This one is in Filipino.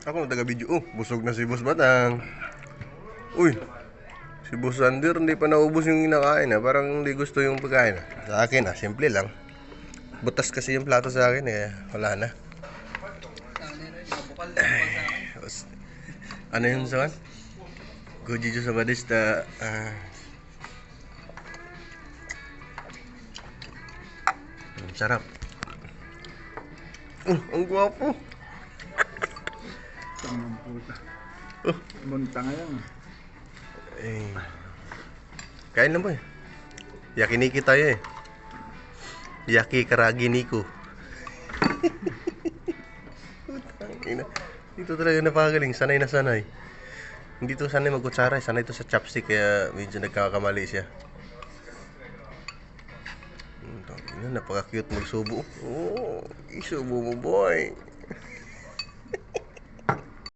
Ako na taga-video. Oh, busog na si Boss Batang. Uy, si Boss Sander hindi pa naubos yung kinakain ah. Parang hindi gusto yung pagkain ah. Sa akin ah, simple lang. Butas kasi yung plato sa akin eh. Wala na. Ano yun sa kan? Goji sa Badista. Sarap. Ang gwapo. Tangang puta. Munta nga yan. Eh. Kain lang po eh. Yakiniki tayo eh. Yaki karagi Nico. Dito talaga napakagaling. Sanay na sanay. Hindi to sanay magkutsara. Sanay to sa chopstick. Kaya medyo nagkakamali siya. Napaka-cute magsubo. Oh, isubo mo boy.